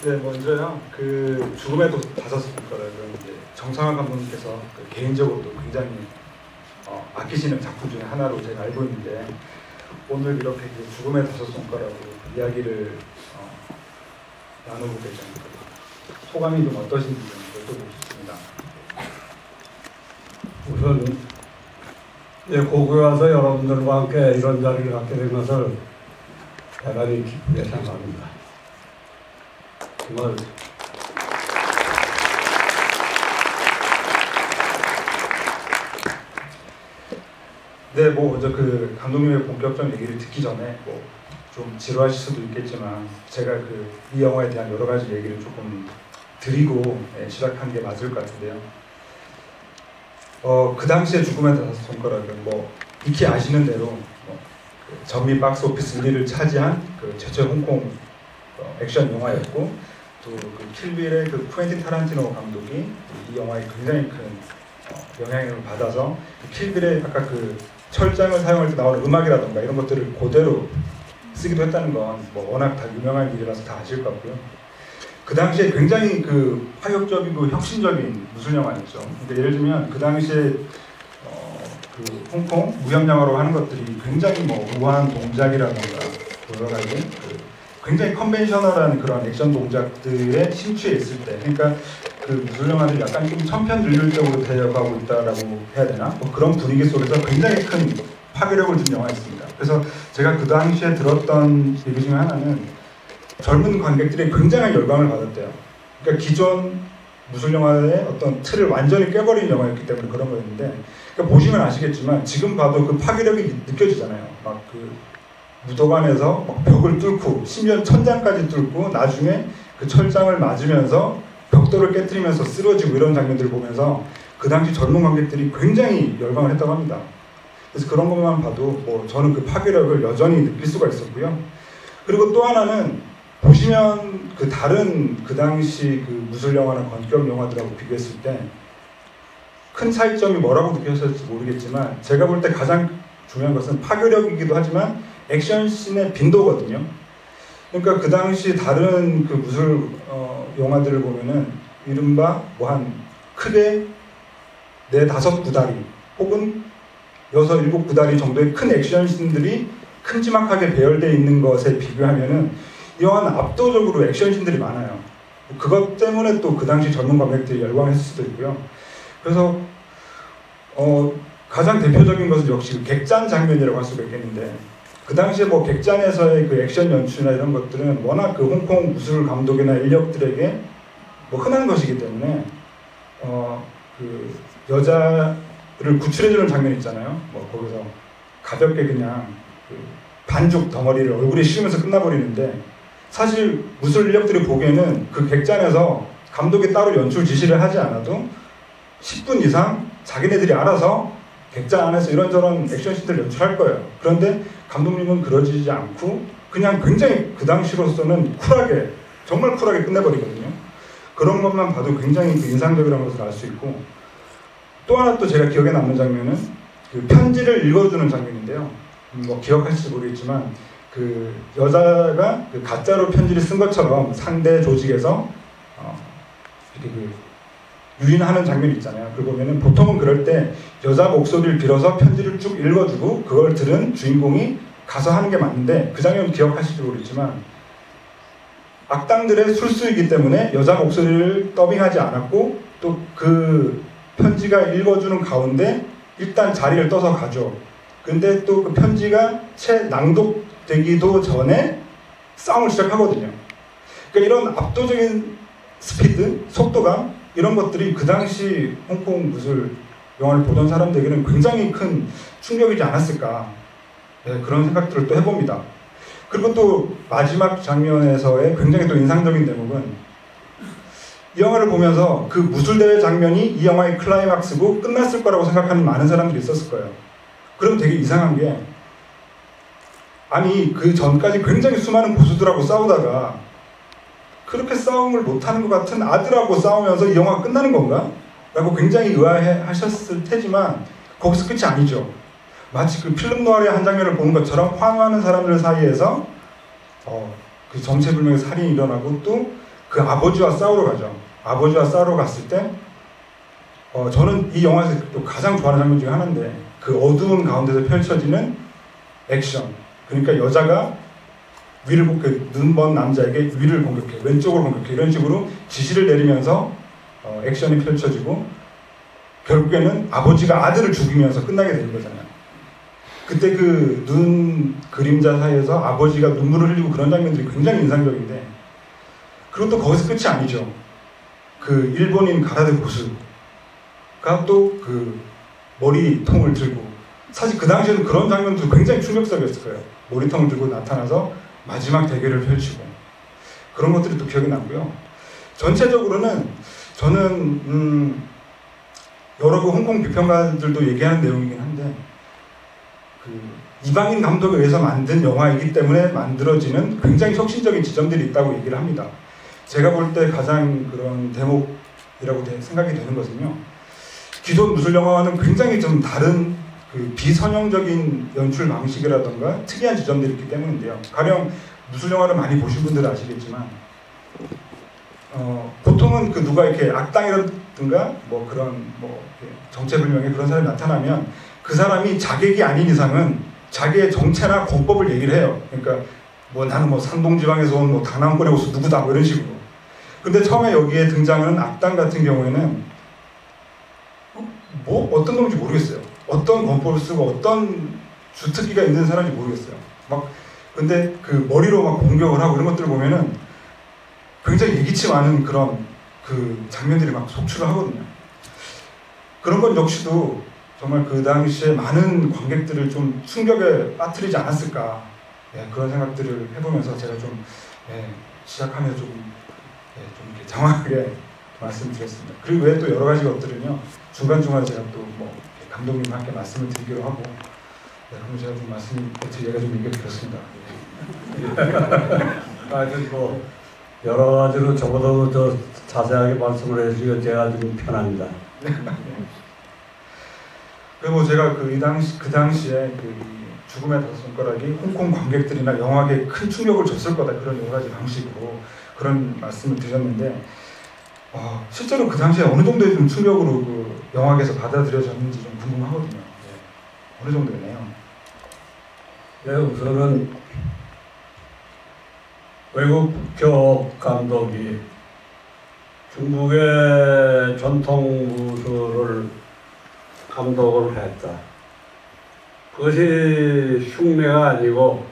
네, 먼저요. 그 죽음의 다섯 손가락은 이제 정상화 감독님께서 개인적으로도 굉장히 아끼시는 작품 중에 하나로 제가 알고 있는데, 오늘 이렇게 그 죽음의 다섯 손가락으로 이야기를 나누고 계십니다. 소감이 좀 어떠신지 좀 여쭤보고 싶습니다. 우선 고국에 와서 여러분들과 함께 이런 자리를 갖게 된 것을 대단히 기쁘게 생각합니다. 정말 네, 먼저 그 감독님의 본격적인 얘기를 듣기 전에 좀 지루하실 수도 있겠지만, 제가 이 영화에 대한 여러 가지 얘기를 조금 드리고 시작하는 게 맞을 것 같은데요. 그 당시에 죽음의 다섯 손가락은 익히 아시는 대로 전미 박스 오피스 1위를 차지한 최초의 홍콩 액션 영화였고, 또 킬빌의 쿠엔틴 타란티노 감독이 이 영화에 굉장히 큰 영향을 받아서 킬빌의 아까 철장을 사용할 때 나오는 음악이라던가 이런 것들을 그대로 쓰기도 했다는 건 워낙 다 유명한 일이라서 다 아실 것 같고요. 그 당시에 굉장히 파격적이고 혁신적인 무술 영화였죠. 그러니까 예를 들면 그 당시에 홍콩 무협 영화로 하는 것들이 굉장히 우아한 동작이라던가 여러 가지 굉장히 컨벤셔널한 그런 액션 동작들에 심취해 있을 때, 그러니까 무술 영화들이 약간 좀 천편일률적으로 되어가고 있다라고 해야 되나? 그런 분위기 속에서 굉장히 큰 파괴력을 준 영화였습니다. 그래서 제가 그 당시에 들었던 얘기 중에 하나는 젊은 관객들이 굉장한 열광을 받았대요. 그러니까 기존 무술 영화의 어떤 틀을 완전히 깨버린 영화였기 때문에 그런 거였는데, 그러니까 보시면 아시겠지만 지금 봐도 그 파괴력이 느껴지잖아요. 무도관에서 벽을 뚫고 심지어 천장까지 뚫고 나중에 그 철장을 맞으면서 벽돌을 깨트리면서 쓰러지고 이런 장면들을 보면서 그 당시 젊은 관객들이 굉장히 열광을 했다고 합니다. 그래서 그런 것만 봐도 저는 그 파괴력을 여전히 느낄 수가 있었고요. 그리고 또 하나는 보시면 다른 그 당시 무술 영화나 권격 영화들하고 비교했을 때 큰 차이점이 뭐라고 느껴졌을지 모르겠지만, 제가 볼 때 가장 중요한 것은 파괴력이기도 하지만 액션씬의 빈도거든요. 그러니까 그 당시 다른 무술 영화들을 보면은 이른바 크게 4-5구다리 혹은 6-7구다리 정도의 큰 액션씬들이 큼지막하게 배열되어 있는 것에 비교하면은 이 영화는 압도적으로 액션씬들이 많아요. 그것 때문에 또 그 당시 젊은 관객들이 열광했을 수도 있고요. 그래서 가장 대표적인 것은 역시 객잔 장면이라고 할 수가 있겠는데, 그 당시에 객잔에서의 액션 연출이나 이런 것들은 워낙 홍콩 무술 감독이나 인력들에게 흔한 것이기 때문에 여자를 구출해주는 장면 있잖아요. 거기서 가볍게 그냥 반죽 덩어리를 얼굴에 씌우면서 끝나버리는데, 사실 무술 인력들이 보기에는 그 객잔에서 감독이 따로 연출 지시를 하지 않아도 10분 이상 자기네들이 알아서 객잔 안에서 이런저런 액션씬들 연출할 거예요. 그런데 감독님은 그러지 않고 그냥 굉장히 그 당시로서는 쿨하게, 정말 쿨하게 끝내버리거든요. 그런 것만 봐도 굉장히 인상적이라는 것을 알 수 있고, 또 하나 또 제가 기억에 남는 장면은 편지를 읽어주는 장면인데요. 기억하실지 모르겠지만 여자가 가짜로 편지를 쓴 것처럼 상대 조직에서 이렇게 유인하는 장면이 있잖아요. 그걸 보면은 보통은 그럴 때 여자 목소리를 빌어서 편지를 쭉 읽어주고 그걸 들은 주인공이 가서 하는 게 맞는데, 그 장면 기억하실지 모르겠지만 악당들의 술수이기 때문에 여자 목소리를 더빙하지 않았고, 또 편지가 읽어주는 가운데 일단 자리를 떠서 가죠. 근데 또 편지가 채 낭독되기도 전에 싸움을 시작하거든요. 그러니까 이런 압도적인 스피드, 속도감, 이런 것들이 그 당시 홍콩 무술 영화를 보던 사람들에게는 굉장히 큰 충격이지 않았을까, 그런 생각들을 또 해봅니다. 그리고 또 마지막 장면에서의 굉장히 또 인상적인 대목은, 이 영화를 보면서 무술대회 장면이 이 영화의 클라이막스고 끝났을 거라고 생각하는 많은 사람들이 있었을 거예요. 그럼 되게 이상한 게, 아니 그 전까지 굉장히 수많은 고수들하고 싸우다가 그렇게 싸움을 못하는 것 같은 아들하고 싸우면서 이 영화가 끝나는 건가? 라고 굉장히 의아해하셨을 테지만 거기서 끝이 아니죠. 마치 필름 노아의 한 장면을 보는 것처럼 환호하는 사람들 사이에서 정체불명의 살인이 일어나고 또 그 아버지와 싸우러 가죠. 아버지와 싸우러 갔을 때 저는 이 영화에서 또 가장 좋아하는 장면 중에 하나인데 그 어두운 가운데서 펼쳐지는 액션. 그러니까 여자가 눈 먼 남자에게 위를 공격해, 왼쪽을 공격해 이런 식으로 지시를 내리면서 액션이 펼쳐지고 결국에는 아버지가 아들을 죽이면서 끝나게 되는 거잖아요. 그때 그 눈 그림자 사이에서 아버지가 눈물을 흘리고 그런 장면들이 굉장히 인상적인데 그리고 또 거기서 끝이 아니죠. 그 일본인 가라데 고수가 또 그 머리통을 들고 사실 그 당시에는 그런 장면도 굉장히 충격적이었을 거예요. 머리통을 들고 나타나서 마지막 대결을 펼치고 그런 것들이 또 기억이 나고요. 전체적으로는 저는 여러 그 홍콩 비평가들도 얘기하는 내용이긴 한데 그 이방인 감독에 의해서 만든 영화이기 때문에 만들어지는 굉장히 혁신적인 지점들이 있다고 얘기를 합니다. 제가 볼 때 가장 그런 대목이라고 생각이 되는 것은요. 기존 무술 영화와는 굉장히 좀 다른 그 비선형적인 연출 방식이라던가 특이한 지점들이 있기 때문인데요. 가령 무술 영화를 많이 보신 분들은 아시겠지만 보통은 그 누가 이렇게 악당이라든가 뭐 그런 뭐 정체불명의 그런 사람이 나타나면 그 사람이 자객이 아닌 이상은 자기의 정체나 권법을 얘기를 해요. 그러니까 뭐 나는 뭐 산동지방에서 온 뭐 당나무권에 오서 누구다 뭐 이런 식으로. 근데 처음에 여기에 등장하는 악당 같은 경우에는 뭐 어떤 놈인지 모르겠어요. 어떤 권법을 쓰고 어떤 주특기가 있는 사람인지 모르겠어요. 막 근데 그 머리로 막 공격을 하고 이런 것들을 보면은 굉장히 예기치 않은 그런 그 장면들이 막 속출을 하거든요. 그런 건 역시도 정말 그 당시에 많은 관객들을 좀 충격에 빠뜨리지 않았을까 그런 생각들을 해보면서 제가 좀 시작하면서 좀 이렇게 장황하게 말씀드렸습니다. 그리고 외에 또 여러 가지 것들은요 중간중간에 제가 또 뭐 감독님과 함께 말씀을 드리기로 하고 그럼 제가 좀 제 얘기가 좀 얘기를 드렸습니다. 하여튼 뭐 여러 가지로 저보다도 더 자세하게 말씀을 해주시고 제가 좀 편합니다. 그리고 제가 그 당시에 그 죽음의 다섯 손가락이 홍콩 관객들이나 영화계에 큰 충격을 줬을 거다 그런 여러 가지 방식으로 그런 말씀을 드렸는데 실제로 그 당시에 어느 정도의 좀 충격으로 그 영화계에서 받아들여졌는지 좀 궁금하거든요. 어느 정도였나요? 네, 우선은 외국 국적 감독이 중국의 전통 무술을 감독을 했다. 그것이 흉내가 아니고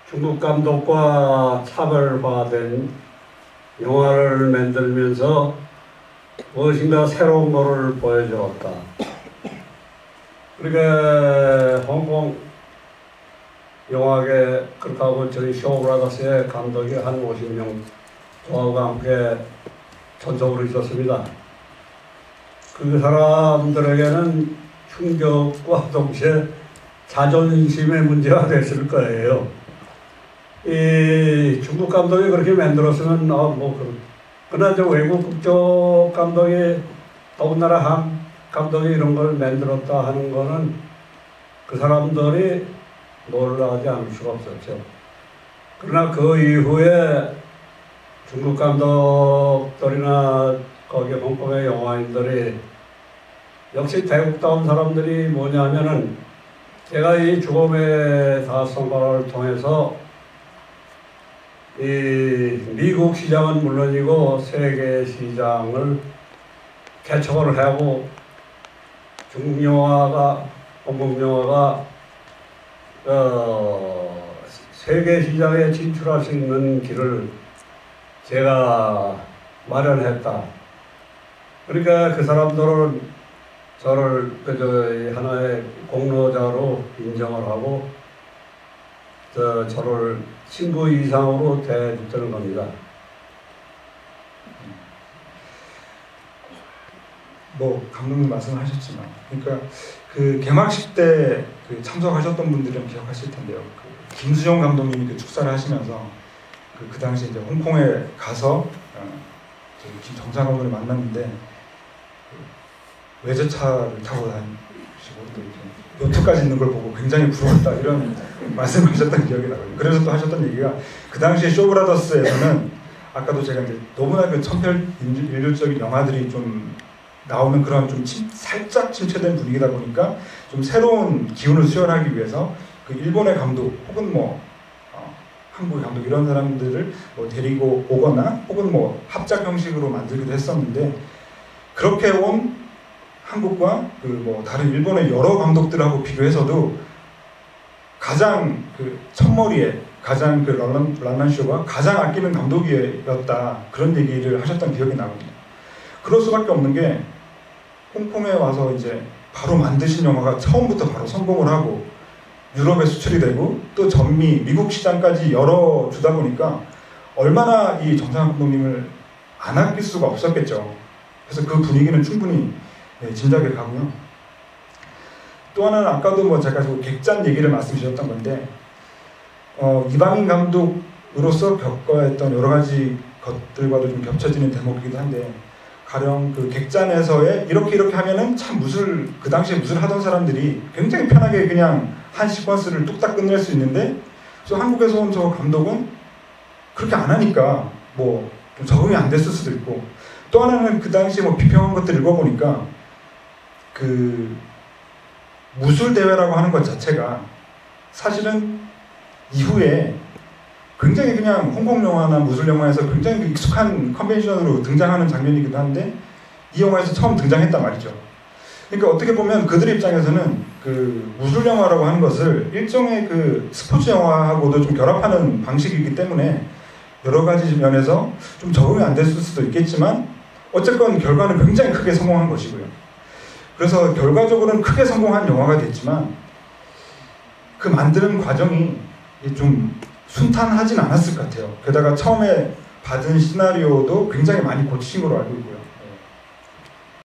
중국 감독과 차별화된 영화를 만들면서 무엇인가 새로운 것을 보여주었다. 그러니까 홍콩 영화계 그렇다고 저희 쇼브라더스의 감독이 한 50명 저하고 함께 전적으로 있었습니다. 그 사람들에게는 충격과 동시에 자존심의 문제가 됐을 거예요. 이 중국 감독이 그렇게 만들었으면 그러나 저 외국 국적 감독이 더군다나 한 감독이 이런 걸 만들었다 하는 거는 그 사람들이 놀라지 않을 수가 없었죠. 그러나 그 이후에 중국 감독들이나 거기 홍콩의 영화인들이 역시 대국다운 사람들이 뭐냐면은 제가 이 죽음의 다섯 손가락을 통해서 이 미국 시장은 물론이고 세계 시장을 개척을 하고 중국 영화가 홍콩 영화가 세계 시장에 진출할 수 있는 길을 제가 마련했다. 그러니까 그 사람들은 저를 그저 하나의 공로자로 인정을 하고 저를 친구 이상으로 대해주는 겁니다. 뭐 감독님 말씀하셨지만, 그러니까 그 개막식 때 그 참석하셨던 분들은 기억하실 텐데요. 그 김수정 감독님이 그 축사를 하시면서 그 당시 이제 홍콩에 가서 정상 감독을 만났는데 그 외제차를 타고 다니시고 또 이렇게 요트까지 있는 걸 보고 굉장히 부러웠다 이런 말씀하셨던 기억이 나거든요. 그래서 또 하셨던 얘기가 그 당시에 쇼브라더스에서는 아까도 제가 이제 너무나 그 천편일률적인 영화들이 좀 나오는 그런 좀 살짝 침체된 분위기다 보니까 좀 새로운 기운을 수혈하기 위해서 그 일본의 감독 혹은 뭐 한국의 감독 이런 사람들을 뭐 데리고 오거나 혹은 뭐 합작 형식으로 만들기도 했었는데, 그렇게 온 한국과 그 뭐 다른 일본의 여러 감독들하고 비교해서도 가장 그 첫머리에 가장 그 랄란 쇼가 가장 아끼는 감독이었다, 그런 얘기를 하셨던 기억이 나거든요. 그럴 수밖에 없는 게 홍콩에 와서 이제 바로 만드신 영화가 처음부터 바로 성공을 하고 유럽에 수출이 되고 또 전미 미국 시장까지 열어주다 보니까 얼마나 이 정상훈 감독님을 안 아낄 수가 없었겠죠. 그래서 그 분위기는 충분히 짐작이 가고요. 또 하나는 아까도 뭐 제가 객잔 얘기를 말씀드렸던 건데, 이방인 감독으로서 겪어야 했던 여러 가지 것들과도 좀 겹쳐지는 대목이기도 한데, 가령 그 객잔에서의 이렇게 하면은 참 그 당시에 무술 하던 사람들이 굉장히 편하게 그냥 한 시퀀스를 뚝딱 끝낼 수 있는데, 저 한국에서 온 저 감독은 그렇게 안 하니까 뭐 좀 적응이 안 됐을 수도 있고, 또 하나는 그 당시에 뭐 비평한 것들 읽어보니까 그 무술 대회라고 하는 것 자체가 사실은 이후에 굉장히 그냥 홍콩 영화나 무술 영화에서 굉장히 익숙한 컨벤션으로 등장하는 장면이기도 한데 이 영화에서 처음 등장했단 말이죠. 그러니까 어떻게 보면 그들 입장에서는 그 무술 영화라고 하는 것을 일종의 그 스포츠 영화하고도 좀 결합하는 방식이기 때문에 여러 가지 면에서 좀 적응이 안 됐을 수도 있겠지만 어쨌건 결과는 굉장히 크게 성공한 것이고요. 그래서 결과적으로는 크게 성공한 영화가 됐지만 그 만드는 과정이 좀 순탄하진 않았을 것 같아요. 게다가 처음에 받은 시나리오도 굉장히 많이 고치신 걸로 알고 있고요.